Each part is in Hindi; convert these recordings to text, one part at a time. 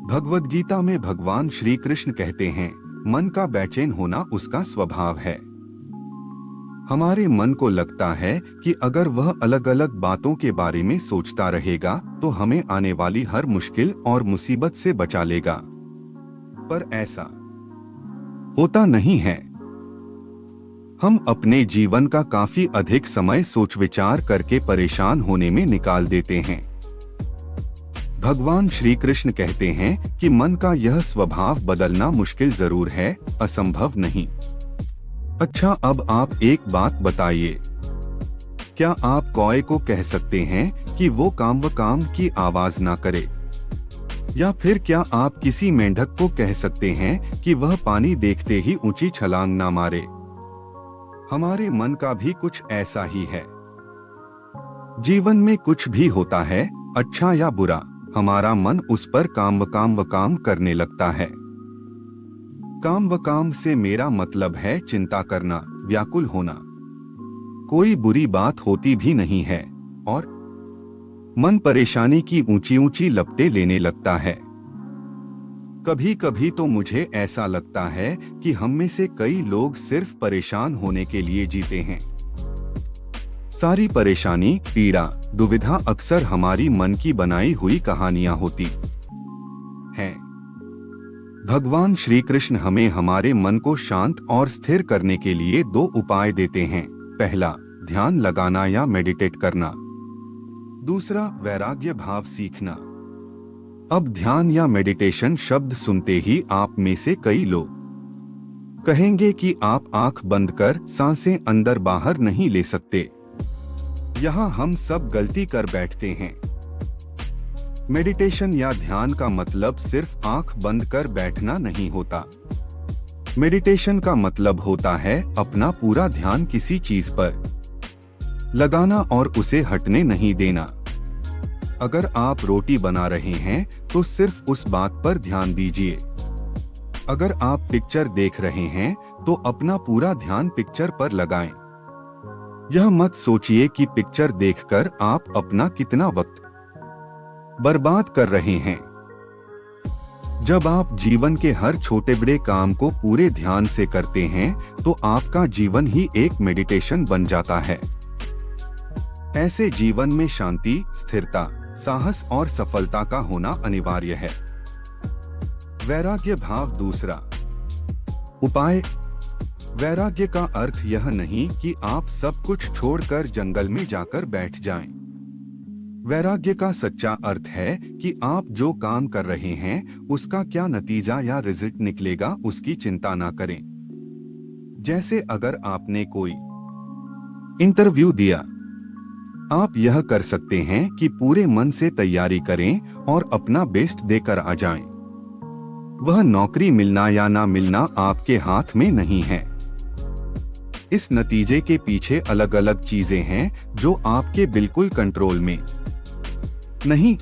भगवद गीता में भगवान श्री कृष्ण कहते हैं, मन का बेचैन होना उसका स्वभाव है। हमारे मन को लगता है कि अगर वह अलग अलग बातों के बारे में सोचता रहेगा तो हमें आने वाली हर मुश्किल और मुसीबत से बचा लेगा, पर ऐसा होता नहीं है। हम अपने जीवन का काफी अधिक समय सोच विचार करके परेशान होने में निकाल देते हैं। भगवान श्री कृष्ण कहते हैं कि मन का यह स्वभाव बदलना मुश्किल जरूर है, असंभव नहीं। अच्छा, अब आप एक बात बताइए, क्या आप कौए को कह सकते हैं कि वो काम व काम की आवाज ना करे? या फिर क्या आप किसी मेंढक को कह सकते हैं कि वह पानी देखते ही ऊंची छलांग ना मारे? हमारे मन का भी कुछ ऐसा ही है। जीवन में कुछ भी होता है, अच्छा या बुरा, हमारा मन उस पर काम व काम करने लगता है। काम व काम से मेरा मतलब है चिंता करना, व्याकुल होना। कोई बुरी बात होती भी नहीं है और मन परेशानी की ऊंची ऊंची लपटें लेने लगता है। कभी कभी तो मुझे ऐसा लगता है कि हम में से कई लोग सिर्फ परेशान होने के लिए जीते हैं। सारी परेशानी, पीड़ा, दुविधा अक्सर हमारी मन की बनाई हुई कहानियां होती हैं। भगवान श्री कृष्ण हमें हमारे मन को शांत और स्थिर करने के लिए दो उपाय देते हैं। पहला, ध्यान लगाना या मेडिटेट करना। दूसरा, वैराग्य भाव सीखना। अब ध्यान या मेडिटेशन शब्द सुनते ही आप में से कई लोग कहेंगे कि आप आंख बंद कर सांसें अंदर बाहर नहीं ले सकते। यहाँ हम सब गलती कर बैठते हैं। मेडिटेशन या ध्यान का मतलब सिर्फ आंख बंद कर बैठना नहीं होता। मेडिटेशन का मतलब होता है अपना पूरा ध्यान किसी चीज पर लगाना और उसे हटने नहीं देना। अगर आप रोटी बना रहे हैं तो सिर्फ उस बात पर ध्यान दीजिए। अगर आप पिक्चर देख रहे हैं तो अपना पूरा ध्यान पिक्चर पर लगाएं। यह मत सोचिए कि पिक्चर देखकर आप अपना कितना वक्त बर्बाद कर रहे हैं। जब आप जीवन के हर छोटे बड़े काम को पूरे ध्यान से करते हैं तो आपका जीवन ही एक मेडिटेशन बन जाता है। ऐसे जीवन में शांति, स्थिरता, साहस और सफलता का होना अनिवार्य है। वैराग्य भाव दूसरा उपाय। वैराग्य का अर्थ यह नहीं कि आप सब कुछ छोड़कर जंगल में जाकर बैठ जाएं। वैराग्य का सच्चा अर्थ है कि आप जो काम कर रहे हैं उसका क्या नतीजा या रिजल्ट निकलेगा उसकी चिंता ना करें। जैसे अगर आपने कोई इंटरव्यू दिया, आप यह कर सकते हैं कि पूरे मन से तैयारी करें और अपना बेस्ट देकर आ जाएं। वह नौकरी मिलना या ना मिलना आपके हाथ में नहीं है। इस नतीजे के पीछे अलग अलग चीजें हैं जो आपके बिल्कुल कंट्रोल में नहीं।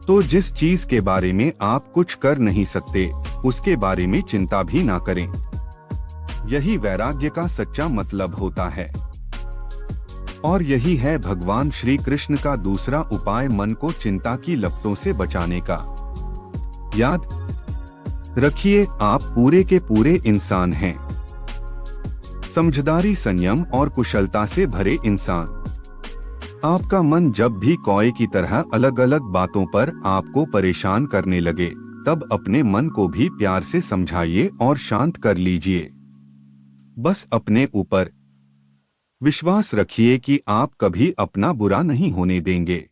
तो जिस चीज के बारे में आप कुछ कर नहीं सकते उसके बारे में चिंता भी ना करें। यही वैराग्य का सच्चा मतलब होता है। और यही है भगवान श्री कृष्ण का दूसरा उपाय, मन को चिंता की लपटों से बचाने का। याद रखिए, आप पूरे के पूरे इंसान हैं। समझदारी, संयम और कुशलता से भरे इंसान। आपका मन जब भी कौए की तरह अलग अलग बातों पर आपको परेशान करने लगे तब अपने मन को भी प्यार से समझाइए और शांत कर लीजिए। बस अपने ऊपर विश्वास रखिए कि आप कभी अपना बुरा नहीं होने देंगे।